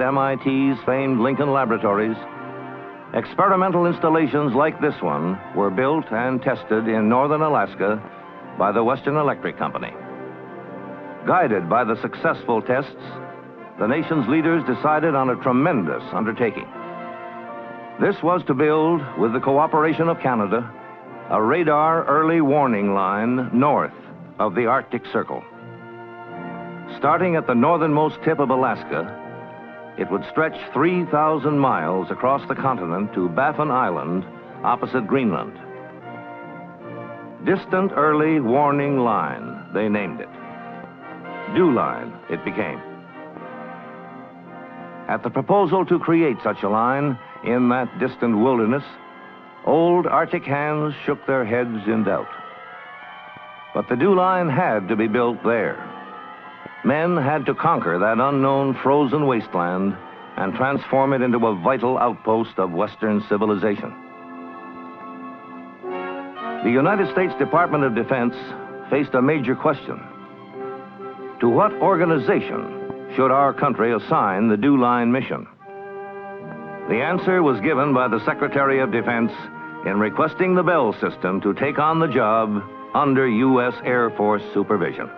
MIT's famed Lincoln laboratories, experimental installations like this one were built and tested in northern Alaska by the Western Electric Company. Guided by the successful tests, the nation's leaders decided on a tremendous undertaking. This was to build, with the cooperation of Canada, a radar early warning line north of the Arctic Circle. Starting at the northernmost tip of Alaska, it would stretch 3,000 miles across the continent to Baffin Island, opposite Greenland. Distant Early Warning Line, they named it. Dew Line, it became. At the proposal to create such a line in that distant wilderness, old Arctic hands shook their heads in doubt. But the Dew Line had to be built there. Men had to conquer that unknown frozen wasteland and transform it into a vital outpost of Western civilization. The United States Department of Defense faced a major question. To what organization should our country assign the Dew Line mission? The answer was given by the Secretary of Defense in requesting the Bell system to take on the job under U.S. Air Force supervision.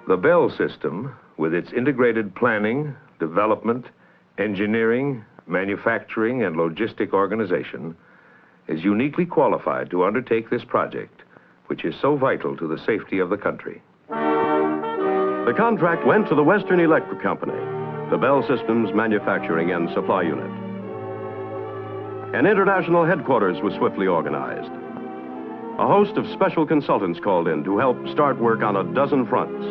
The Bell system, with its integrated planning, development, engineering, manufacturing, and logistic organization, is uniquely qualified to undertake this project, which is so vital to the safety of the country. The contract went to the Western Electric Company, the Bell Systems Manufacturing and Supply Unit. An international headquarters was swiftly organized. A host of special consultants called in to help start work on a dozen fronts.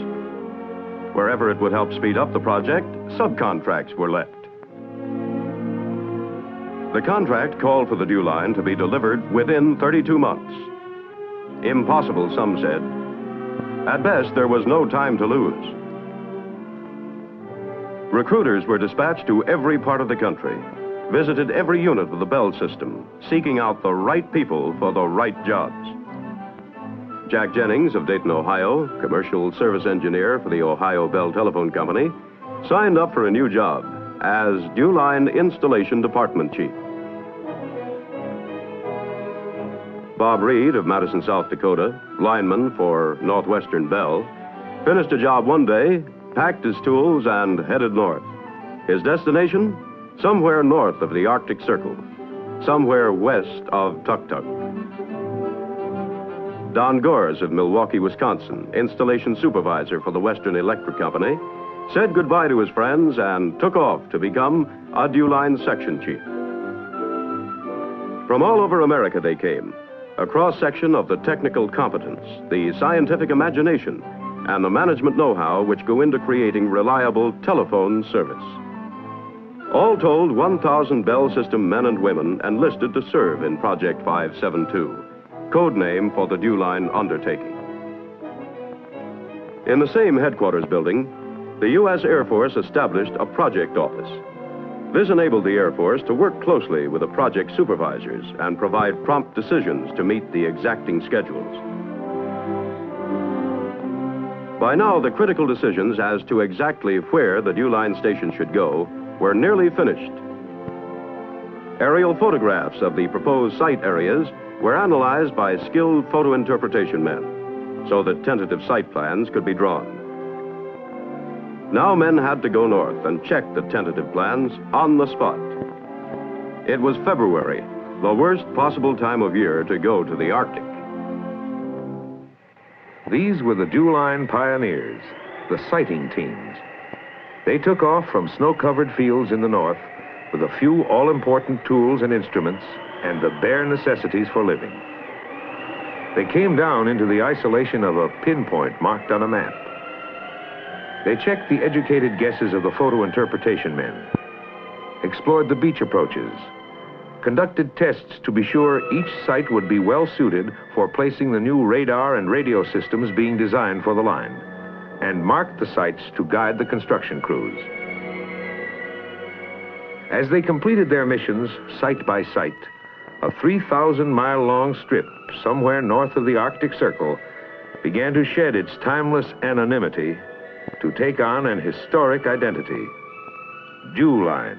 Wherever it would help speed up the project, subcontracts were let. The contract called for the Dew Line to be delivered within 32 months. Impossible, some said. At best, there was no time to lose. Recruiters were dispatched to every part of the country, visited every unit of the Bell system, seeking out the right people for the right jobs. Jack Jennings of Dayton, Ohio, commercial service engineer for the Ohio Bell Telephone Company, signed up for a new job as Dew Line Installation Department Chief. Bob Reed of Madison, South Dakota, lineman for Northwestern Bell, finished a job one day, packed his tools, and headed north. His destination? Somewhere north of the Arctic Circle, somewhere west of Tuktuk. Don Gores of Milwaukee, Wisconsin, installation supervisor for the Western Electric Company, said goodbye to his friends and took off to become a Dew Line section chief. From all over America they came, a cross-section of the technical competence, the scientific imagination, and the management know-how which go into creating reliable telephone service. All told, 1,000 Bell System men and women enlisted to serve in Project 572, code name for the Dew Line undertaking. In the same headquarters building, the U.S. Air Force established a project office. This enabled the Air Force to work closely with the project supervisors and provide prompt decisions to meet the exacting schedules. By now, the critical decisions as to exactly where the Dew Line station should go were nearly finished. Aerial photographs of the proposed site areas were analyzed by skilled photo interpretation men so that tentative site plans could be drawn. Now men had to go north and check the tentative plans on the spot. It was February, the worst possible time of year to go to the Arctic. These were the Dew Line pioneers, the sighting teams. They took off from snow-covered fields in the north with a few all-important tools and instruments and the bare necessities for living. They came down into the isolation of a pinpoint marked on a map. They checked the educated guesses of the photo interpretation men, explored the beach approaches, conducted tests to be sure each site would be well suited for placing the new radar and radio systems being designed for the line, and marked the sites to guide the construction crews. As they completed their missions, site by site, a 3,000-mile-long strip somewhere north of the Arctic Circle began to shed its timeless anonymity to take on an historic identity. Dew line.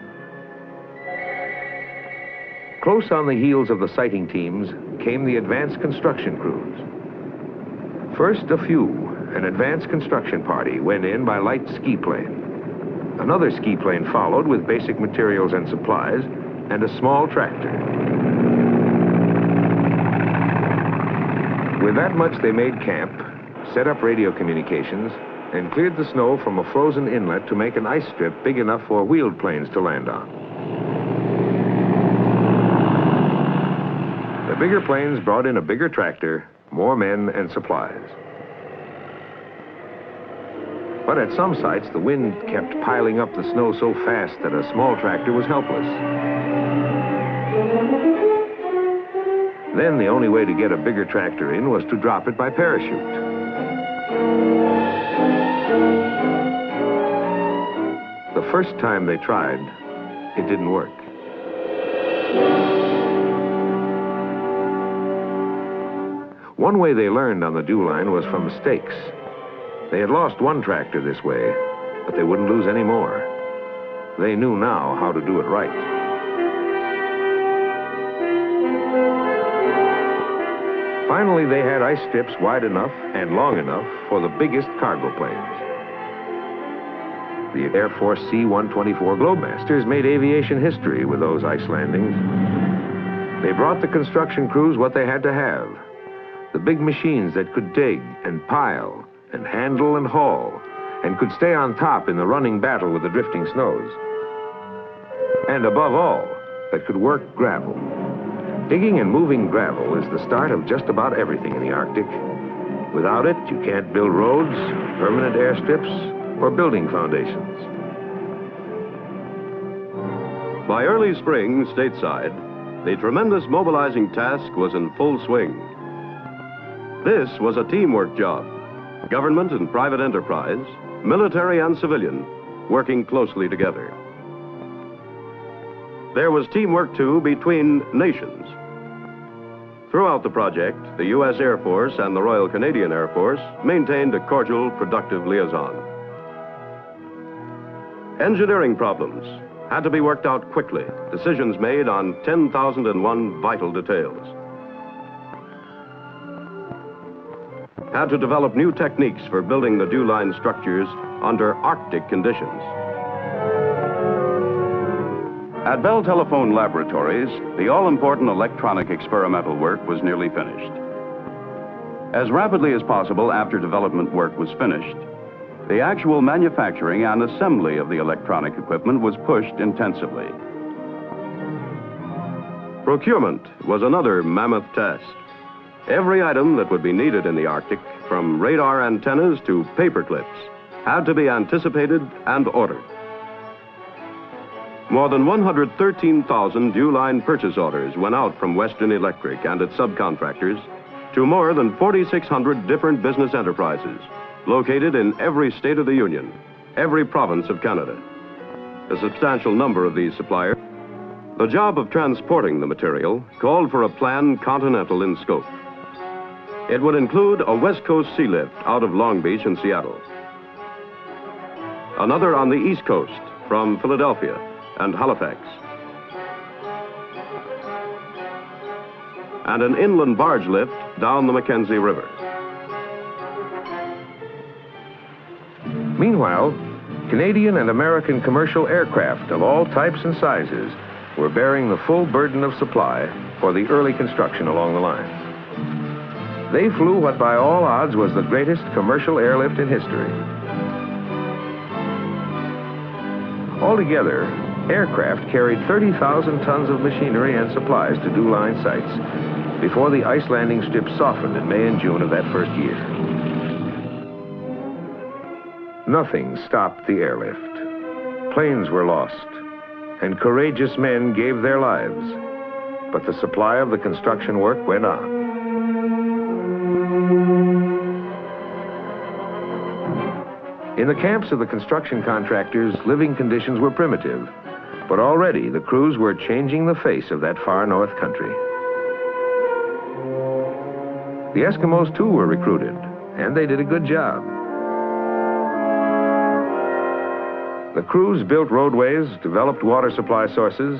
Close on the heels of the sighting teams came the advanced construction crews. First, an advanced construction party went in by light ski plane. Another ski plane followed with basic materials and supplies, and a small tractor. With that much, they made camp, set up radio communications, and cleared the snow from a frozen inlet to make an ice strip big enough for wheeled planes to land on. The bigger planes brought in a bigger tractor, more men, and supplies. But at some sites, the wind kept piling up the snow so fast that a small tractor was helpless. Then the only way to get a bigger tractor in was to drop it by parachute. The first time they tried, it didn't work. One way they learned on the Dew line was from mistakes. They had lost one tractor this way, but they wouldn't lose any more. They knew now how to do it right. Finally, they had ice strips wide enough and long enough for the biggest cargo planes. The Air Force C-124 Globemasters made aviation history with those ice landings. They brought the construction crews what they had to have. The big machines that could dig and pile and handle and haul and could stay on top in the running battle with the drifting snows. And above all, that could work gravel. Digging and moving gravel is the start of just about everything in the Arctic. Without it, you can't build roads, permanent airstrips, or building foundations. By early spring, stateside, the tremendous mobilizing task was in full swing. This was a teamwork job. Government and private enterprise, military and civilian, working closely together. There was teamwork, too, between nations. Throughout the project, the U.S. Air Force and the Royal Canadian Air Force maintained a cordial, productive liaison. Engineering problems had to be worked out quickly, decisions made on 10,001 vital details. Had to develop new techniques for building the Dew line structures under Arctic conditions. At Bell Telephone Laboratories, the all-important electronic experimental work was nearly finished. As rapidly as possible after development work was finished, the actual manufacturing and assembly of the electronic equipment was pushed intensively. Procurement was another mammoth task. Every item that would be needed in the Arctic, from radar antennas to paper clips, had to be anticipated and ordered. More than 113,000 Dew line purchase orders went out from Western Electric and its subcontractors to more than 4,600 different business enterprises located in every state of the Union, every province of Canada. A substantial number of these suppliers. The job of transporting the material called for a plan continental in scope. It would include a West Coast sea lift out of Long Beach and Seattle. Another on the East Coast from Philadelphia and Halifax. And an inland barge lift down the Mackenzie River. Meanwhile, Canadian and American commercial aircraft of all types and sizes were bearing the full burden of supply for the early construction along the line. They flew what by all odds was the greatest commercial airlift in history. Altogether, aircraft carried 30,000 tons of machinery and supplies to Dew line sites before the ice landing strip softened in May and June of that first year. Nothing stopped the airlift. Planes were lost, and courageous men gave their lives, but the supply of the construction work went on. In the camps of the construction contractors, living conditions were primitive, but already the crews were changing the face of that far north country. The Eskimos, too, were recruited, and they did a good job. The crews built roadways, developed water supply sources,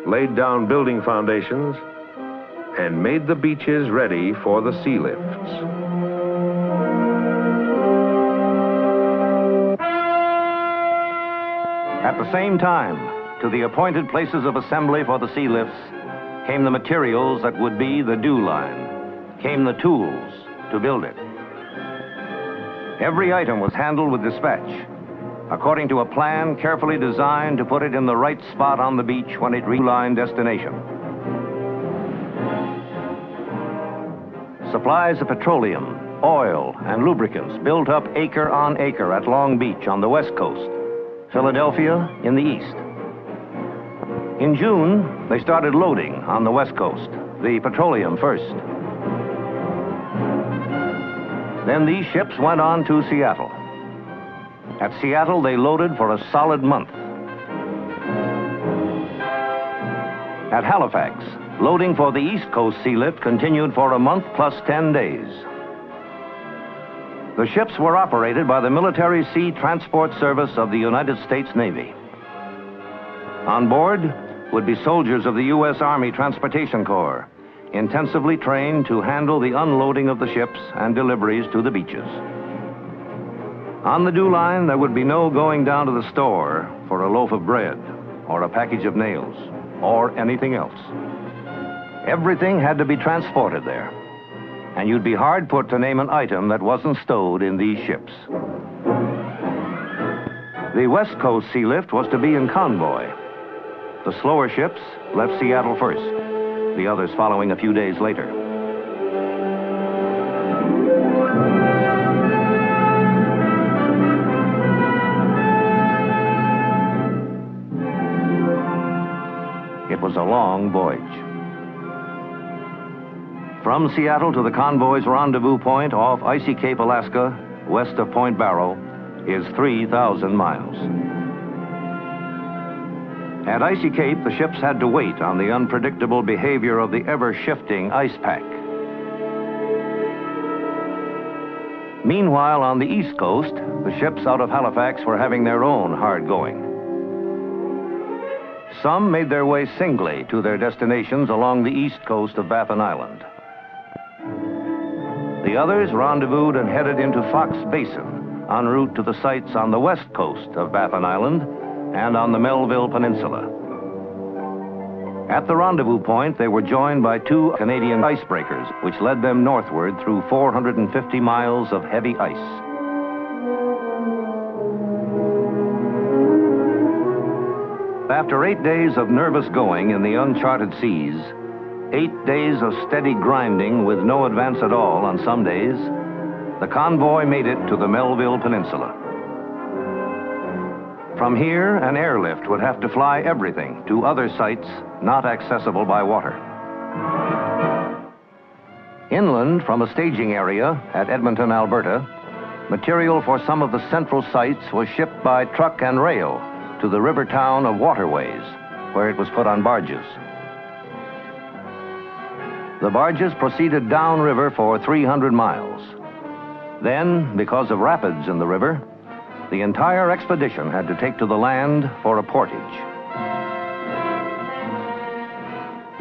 laid down building foundations, and made the beaches ready for the sea lifts. At the same time, to the appointed places of assembly for the sea lifts came the materials that would be the dew line, came the tools to build it. Every item was handled with dispatch, according to a plan carefully designed to put it in the right spot on the beach when it reached line destination. Supplies of petroleum, oil, and lubricants built up acre on acre at Long Beach on the west coast, Philadelphia in the east. In June, they started loading on the west coast, the petroleum first. Then these ships went on to Seattle. At Seattle, they loaded for a solid month. At Halifax, loading for the East Coast sea lift continued for a month plus 10 days. The ships were operated by the Military Sea Transport Service of the United States Navy. On board would be soldiers of the U.S. Army Transportation Corps, intensively trained to handle the unloading of the ships and deliveries to the beaches. On the dew line, there would be no going down to the store for a loaf of bread or a package of nails or anything else. Everything had to be transported there, and you'd be hard put to name an item that wasn't stowed in these ships. The West Coast sea lift was to be in convoy. The slower ships left Seattle first, the others following a few days later. It was a long voyage. From Seattle to the convoy's rendezvous point off Icy Cape, Alaska, west of Point Barrow, is 3,000 miles. At Icy Cape, the ships had to wait on the unpredictable behavior of the ever-shifting ice pack. Meanwhile, on the East Coast, the ships out of Halifax were having their own hard going. Some made their way singly to their destinations along the east coast of Baffin Island. The others rendezvoused and headed into Fox Basin, en route to the sites on the west coast of Baffin Island and on the Melville Peninsula. At the rendezvous point, they were joined by 2 Canadian icebreakers, which led them northward through 450 miles of heavy ice. After 8 days of nervous going in the uncharted seas, 8 days of steady grinding with no advance at all on some days, the convoy made it to the Melville Peninsula. From here, an airlift would have to fly everything to other sites not accessible by water. Inland from a staging area at Edmonton, Alberta, material for some of the central sites was shipped by truck and rail to the river town of Waterways, where it was put on barges. The barges proceeded downriver for 300 miles. Then, because of rapids in the river, the entire expedition had to take to the land for a portage.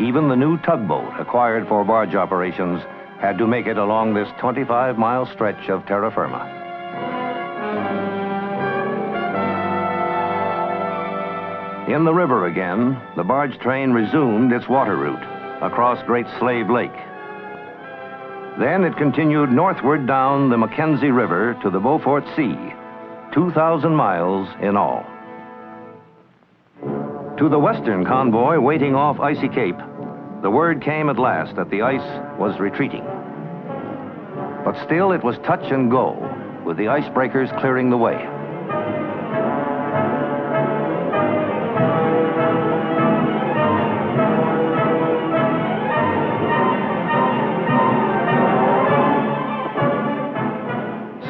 Even the new tugboat acquired for barge operations had to make it along this 25-mile stretch of terra firma. In the river again, the barge train resumed its water route across Great Slave Lake. Then it continued northward down the Mackenzie River to the Beaufort Sea, 2,000 miles in all. To the western convoy waiting off Icy Cape, the word came at last that the ice was retreating. But still it was touch and go, with the icebreakers clearing the way.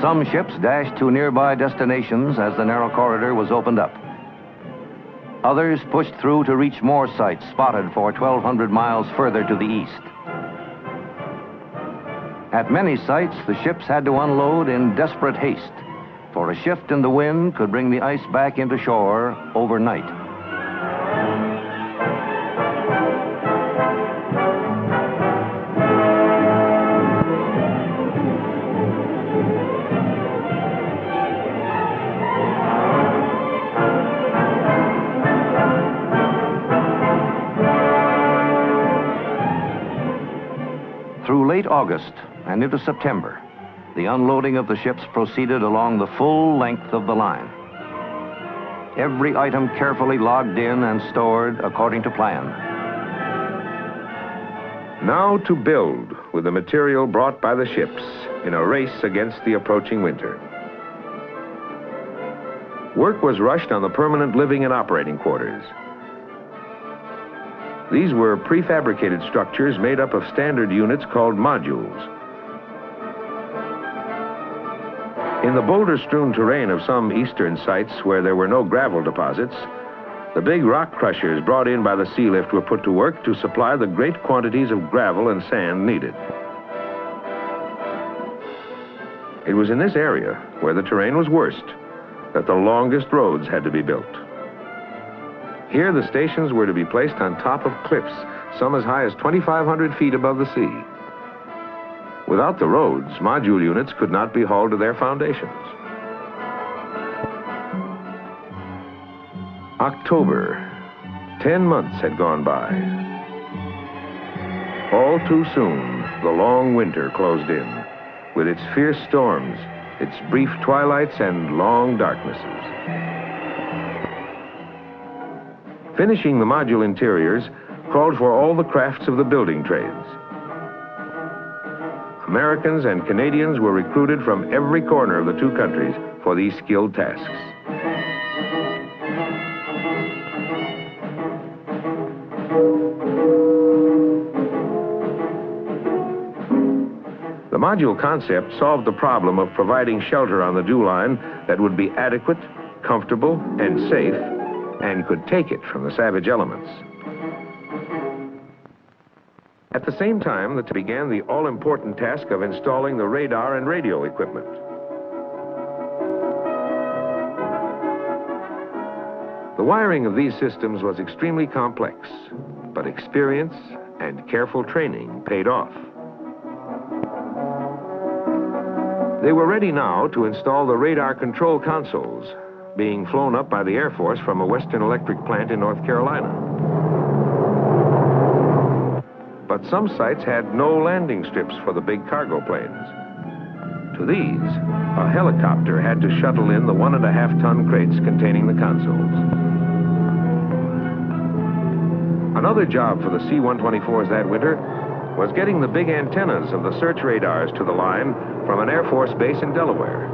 Some ships dashed to nearby destinations as the narrow corridor was opened up. Others pushed through to reach more sites spotted for 1,200 miles further to the east. At many sites, the ships had to unload in desperate haste, for a shift in the wind could bring the ice back into shore overnight. Through late August and into September, the unloading of the ships proceeded along the full length of the line. Every item carefully logged in and stored according to plan. Now to build with the material brought by the ships in a race against the approaching winter. Work was rushed on the permanent living and operating quarters. These were prefabricated structures made up of standard units called modules. In the boulder-strewn terrain of some eastern sites where there were no gravel deposits, the big rock crushers brought in by the sea lift were put to work to supply the great quantities of gravel and sand needed. It was in this area, where the terrain was worst, that the longest roads had to be built. Here, the stations were to be placed on top of cliffs, some as high as 2,500 feet above the sea. Without the roads, module units could not be hauled to their foundations. October. 10 months had gone by. All too soon, the long winter closed in, with its fierce storms, its brief twilights, and long darknesses. Finishing the module interiors called for all the crafts of the building trades. Americans and Canadians were recruited from every corner of the two countries for these skilled tasks. The module concept solved the problem of providing shelter on the dew line that would be adequate, comfortable, and safe, and could take it from the savage elements. At the same time, began the all-important task of installing the radar and radio equipment. The wiring of these systems was extremely complex, but experience and careful training paid off. They were ready now to install the radar control consoles, being flown up by the Air Force from a Western Electric plant in North Carolina. But some sites had no landing strips for the big cargo planes. To these, a helicopter had to shuttle in the 1.5-ton crates containing the consoles. Another job for the C-124s that winter was getting the big antennas of the search radars to the line from an Air Force base in Delaware.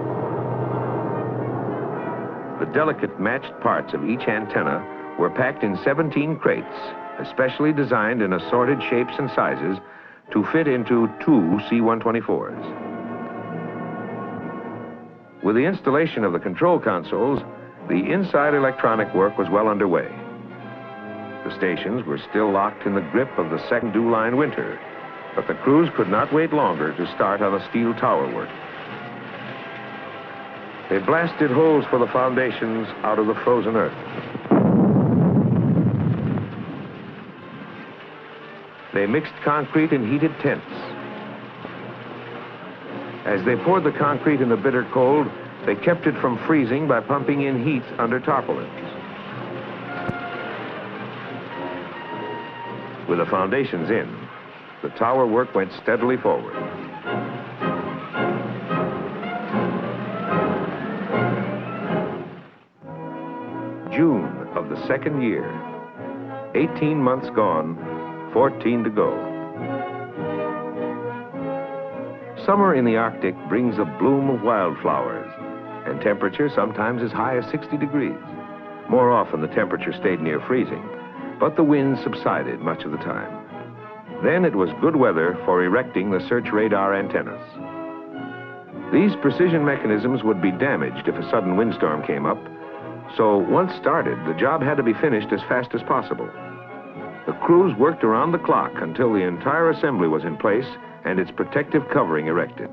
The delicate matched parts of each antenna were packed in 17 crates, especially designed in assorted shapes and sizes to fit into 2 C-124s. With the installation of the control consoles, the inside electronic work was well underway. The stations were still locked in the grip of the second dew line winter, but the crews could not wait longer to start on the steel tower work. They blasted holes for the foundations out of the frozen earth. They mixed concrete in heated tents. As they poured the concrete in the bitter cold, they kept it from freezing by pumping in heat under tarpaulins. With the foundations in, the tower work went steadily forward. June of the second year. 18 months gone, 14 to go. Summer in the Arctic brings a bloom of wildflowers, and temperature sometimes as high as 60 degrees. More often the temperature stayed near freezing, but the wind subsided much of the time. Then it was good weather for erecting the search radar antennas. These precision mechanisms would be damaged if a sudden windstorm came up, so once started, the job had to be finished as fast as possible. The crews worked around the clock until the entire assembly was in place and its protective covering erected.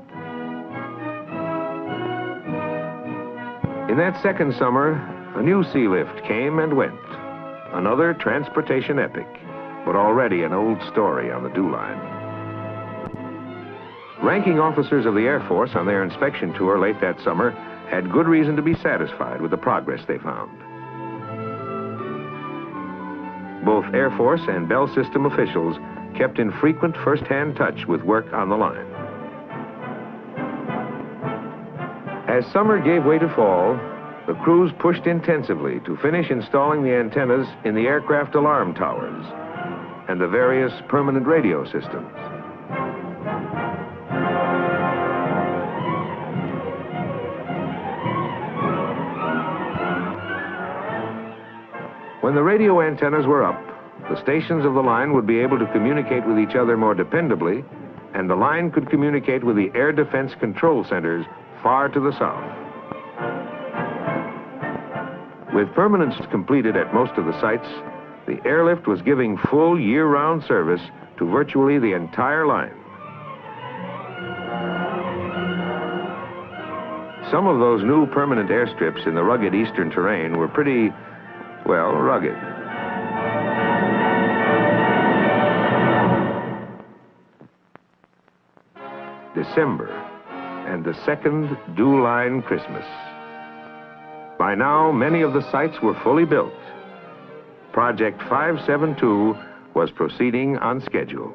In that second summer, a new sea lift came and went. Another transportation epic, but already an old story on the DEW line. Ranking officers of the Air Force on their inspection tour late that summer had good reason to be satisfied with the progress they found. Both Air Force and Bell System officials kept in frequent first-hand touch with work on the line. As summer gave way to fall, the crews pushed intensively to finish installing the antennas in the aircraft alarm towers and the various permanent radio systems. When the radio antennas were up, the stations of the line would be able to communicate with each other more dependably, and the line could communicate with the air defense control centers far to the south. With permanence completed at most of the sites, the airlift was giving full year-round service to virtually the entire line. Some of those new permanent airstrips in the rugged eastern terrain were pretty, well, rugged. December, and the second DEW line Christmas. By now, many of the sites were fully built. Project 572 was proceeding on schedule.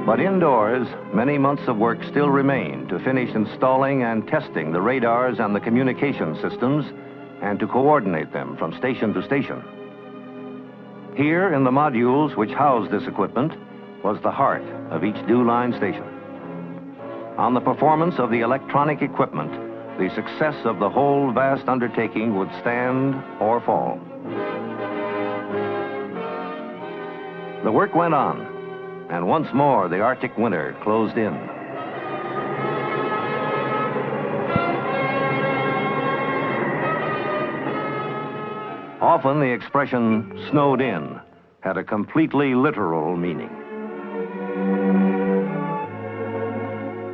But indoors, many months of work still remained to finish installing and testing the radars and the communication systems and to coordinate them from station to station. Here in the modules which housed this equipment was the heart of each DEW line station. On the performance of the electronic equipment, the success of the whole vast undertaking would stand or fall. The work went on, and once more the Arctic winter closed in. Often the expression snowed in had a completely literal meaning.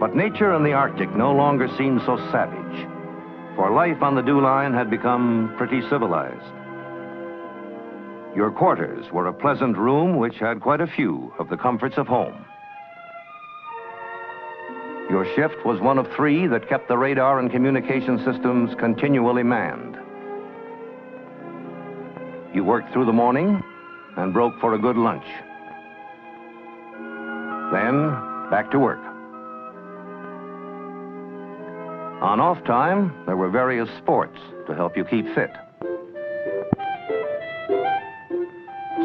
But nature in the Arctic no longer seemed so savage, for life on the DEW line had become pretty civilized. Your quarters were a pleasant room which had quite a few of the comforts of home. Your shift was one of 3 that kept the radar and communication systems continually manned. You worked through the morning and broke for a good lunch. Then, back to work. On off time, there were various sports to help you keep fit.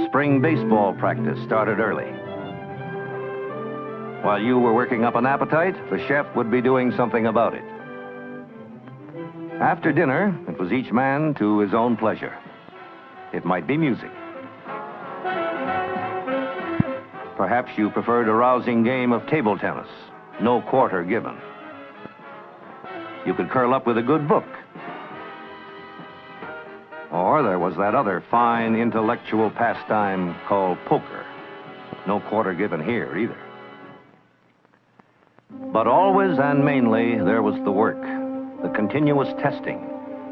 Spring baseball practice started early. While you were working up an appetite, the chef would be doing something about it. After dinner, it was each man to his own pleasure. It might be music. Perhaps you preferred a rousing game of table tennis, no quarter given. You could curl up with a good book. Or there was that other fine intellectual pastime called poker. No quarter given here either. But always and mainly there was the work, the continuous testing,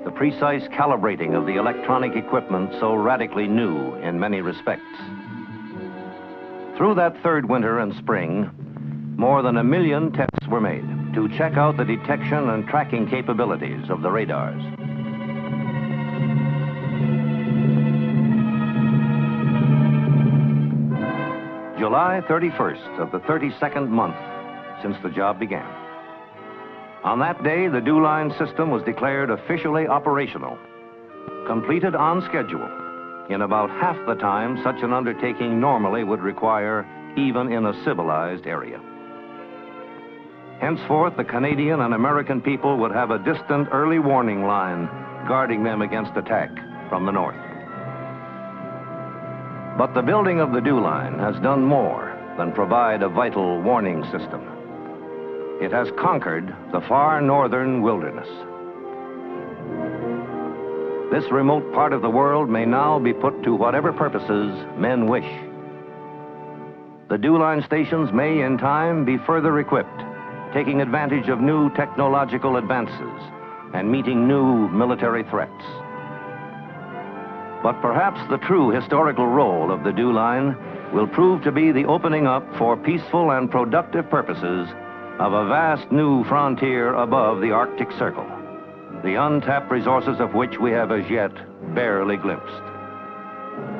the precise calibrating of the electronic equipment so radically new in many respects. Through that third winter and spring, more than 1 million tests were made to check out the detection and tracking capabilities of the radars. July 31st of the 32nd month since the job began. On that day, the DEW line system was declared officially operational, completed on schedule, in about half the time such an undertaking normally would require, even in a civilized area. Henceforth, the Canadian and American people would have a distant early warning line guarding them against attack from the north. But the building of the DEW line has done more than provide a vital warning system. It has conquered the far northern wilderness. This remote part of the world may now be put to whatever purposes men wish. The DEW line stations may in time be further equipped, taking advantage of new technological advances, and meeting new military threats. But perhaps the true historical role of the DEW Line will prove to be the opening up for peaceful and productive purposes of a vast new frontier above the Arctic Circle, the untapped resources of which we have as yet barely glimpsed.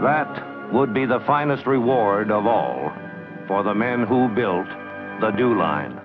That would be the finest reward of all for the men who built the DEW Line.